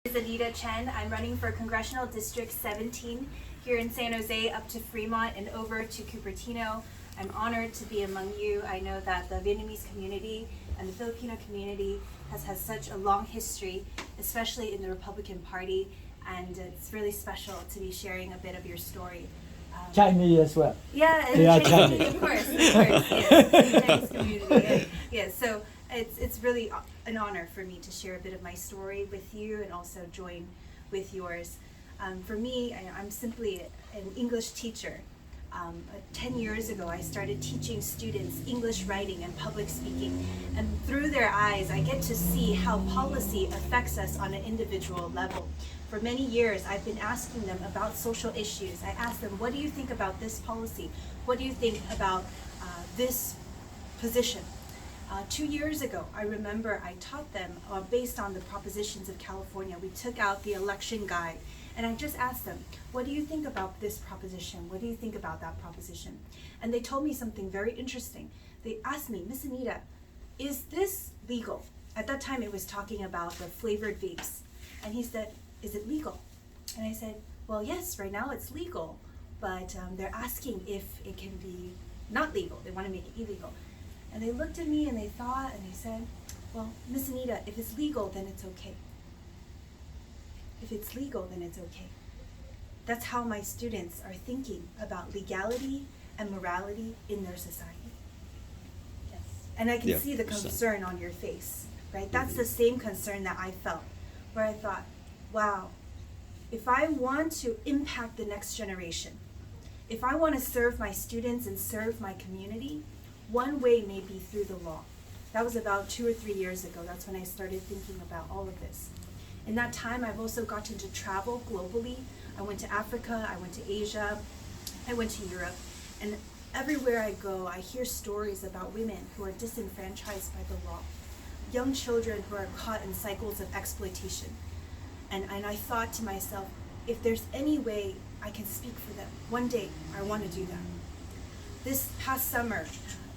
Is Anita Chen. I'm running for Congressional District 17 here in San Jose up to Fremont and over to Cupertino. I'm honored to be among you. I know that the Vietnamese community and the Filipino community has had such a long history, especially in the Republican Party, and it's really special to be sharing a bit of your story. Chinese as well. Yeah, and Yeah, Chinese, Chinese. of course, yes, the Chinese community. Yes, so it's really an honor for me to share a bit of my story with you and also join with yours. For me, I'm simply an English teacher. 10 years ago, I started teaching students English writing and public speaking, and through their eyes, I get to see how policy affects us on an individual level. For many years, I've been asking them about social issues. I ask them, what do you think about this policy? What do you think about this position? 2 years ago, I remember I taught them based on the propositions of California. We took out the election guide, and I just asked them, what do you think about this proposition? What do you think about that proposition? And they told me something very interesting. They asked me, Miss Anita, is this legal? At that time, it was talking about the flavored vapes. And he said, is it legal? And I said, well, yes, right now it's legal, but they're asking if it can be not legal. They want to make it illegal. And they looked at me and they thought and they said, well, Miss Anita, if it's legal, then it's okay. If it's legal, then it's okay. That's how my students are thinking about legality and morality in their society. Yes. And I can see the concern on your face, right? That's the same concern that I felt, where I thought, wow, if I want to impact the next generation, if I want to serve my students and serve my community, one way may be through the law. That was about 2 or 3 years ago. That's when I started thinking about all of this. In that time, I've also gotten to travel globally. I went to Africa, I went to Asia, I went to Europe, and everywhere I go, I hear stories about women who are disenfranchised by the law, young children who are caught in cycles of exploitation. And I thought to myself, if there's any way I can speak for them, one day I want to do that. This past summer,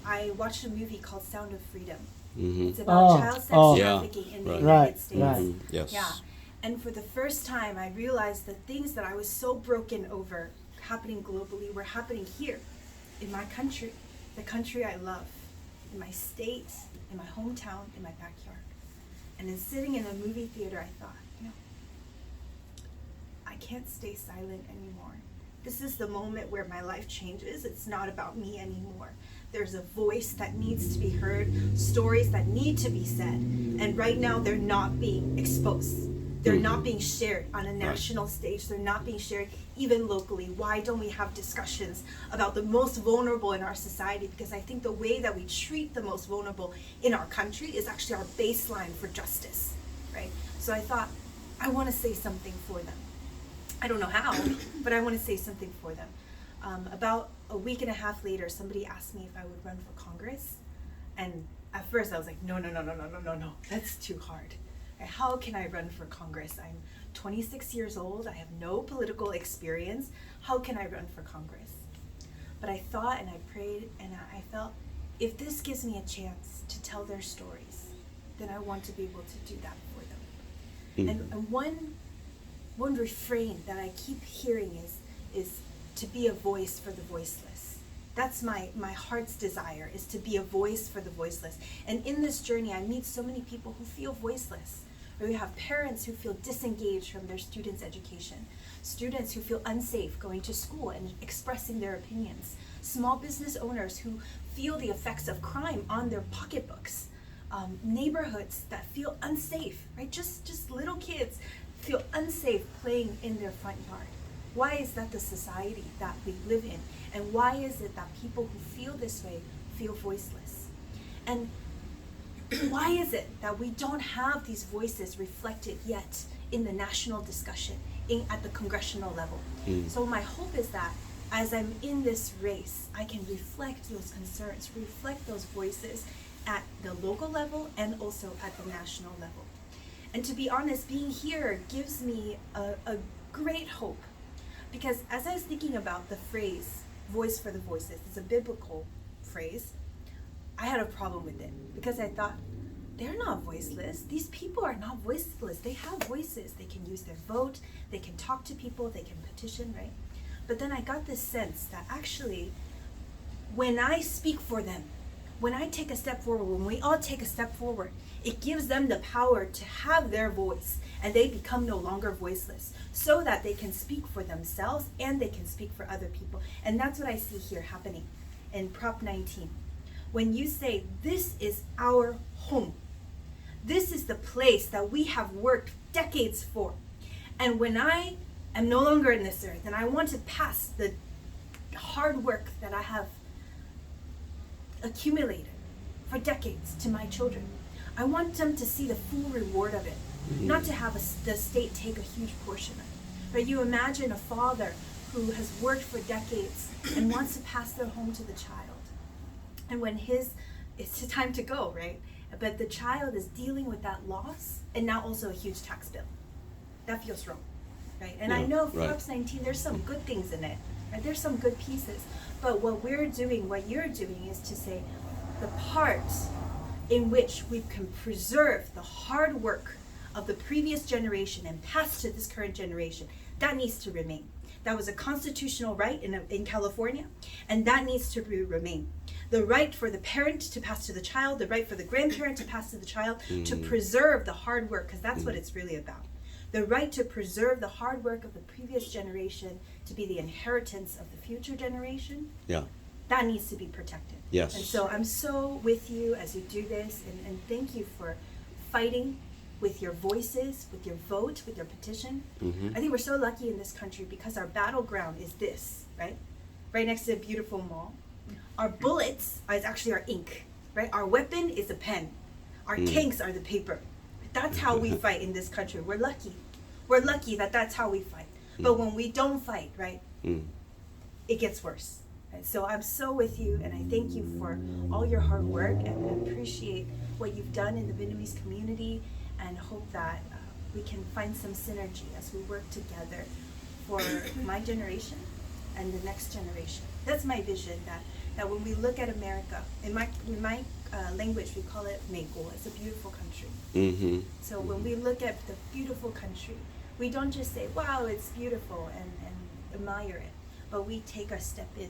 I watched a movie called Sound of Freedom. Mm-hmm. It's about child sex trafficking in the United States. Right. Yes. Yeah. And for the first time, I realized the things that I was so broken over happening globally were happening here, in my country, the country I love, in my state, in my hometown, in my backyard. And then sitting in a movie theater, I thought, I can't stay silent anymore. This is the moment where my life changes. It's not about me anymore. There's a voice that needs to be heard, stories that need to be said, and right now they're not being exposed. They're not being shared on a national stage. They're not being shared even locally. Why don't we have discussions about the most vulnerable in our society? Because I think the way that we treat the most vulnerable in our country is actually our baseline for justice, right? So I thought, I want to say something for them. I don't know how, but I want to say something for them. About a week and a half later, somebody asked me if I would run for Congress. And at first I was like, no, that's too hard. How can I run for Congress? I'm 26 years old, I have no political experience. How can I run for Congress? But I thought and I prayed and I felt, if this gives me a chance to tell their stories, then I want to be able to do that for them. And one refrain that I keep hearing is to be a voice for the voiceless. That's my heart's desire, is to be a voice for the voiceless. And in this journey, I meet so many people who feel voiceless. Or we have parents who feel disengaged from their students' education, students who feel unsafe going to school and expressing their opinions, small business owners who feel the effects of crime on their pocketbooks, neighborhoods that feel unsafe, right? Just little kids feel unsafe playing in their front yard. Why is that the society that we live in? And why is it that people who feel this way feel voiceless? And why is it that we don't have these voices reflected yet in the national discussion at the congressional level? So my hope is that as I'm in this race, I can reflect those concerns, reflect those voices at the local level and also at the national level. And to be honest, being here gives me a great hope. Because as I was thinking about the phrase, voice for the voiceless, it's a biblical phrase, I had a problem with it. Because I thought, they're not voiceless. These people are not voiceless. They have voices. They can use their vote. They can talk to people. They can petition, right? But then I got this sense that actually, when I speak for them, when I take a step forward, when we all take a step forward, it gives them the power to have their voice, and they become no longer voiceless, so that they can speak for themselves and they can speak for other people. And that's what I see here happening in Prop 19. When you say, this is our home, this is the place that we have worked decades for, and when I am no longer in this earth and I want to pass the hard work that I have accumulated for decades to my children, I want them to see the full reward of it, not to have the state take a huge portion of it. But you imagine a father who has worked for decades and wants to pass their home to the child. And when it's time to go, right? But the child is dealing with that loss and now also a huge tax bill. That feels wrong, right? And I know Prop 19, there's some good things in it, right? There's some good pieces. But what you're doing is to say the parts in which we can preserve the hard work of the previous generation and pass to this current generation, that needs to remain. That was a constitutional right in California, and that needs to remain. The right for the parent to pass to the child, the right for the grandparent to pass to the child, to preserve the hard work, because that's what it's really about. The right to preserve the hard work of the previous generation to be the inheritance of the future generation. Yeah. That needs to be protected. Yes. And so I'm so with you as you do this, and thank you for fighting with your voices, with your vote, with your petition. I think we're so lucky in this country because our battleground is this, right? Right next to a beautiful mall. Our bullets is actually our ink, right? Our weapon is a pen. Our tanks are the paper. That's how we fight in this country. We're lucky. We're lucky that that's how we fight. But when we don't fight, right, it gets worse. Right? So I'm so with you, and I thank you for all your hard work, and appreciate what you've done in the Vietnamese community, and hope that we can find some synergy as we work together for my generation and the next generation. That's my vision, that when we look at America, in my language we call it 美国. It's a beautiful country. So when we look at the beautiful country, we don't just say, wow, it's beautiful, and admire it, but we take a step in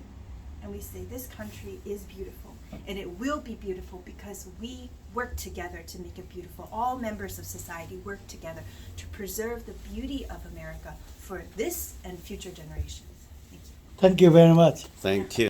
and we say, this country is beautiful, and it will be beautiful because we work together to make it beautiful. All members of society work together to preserve the beauty of America for this and future generations. Thank you. Thank you very much. Thank you.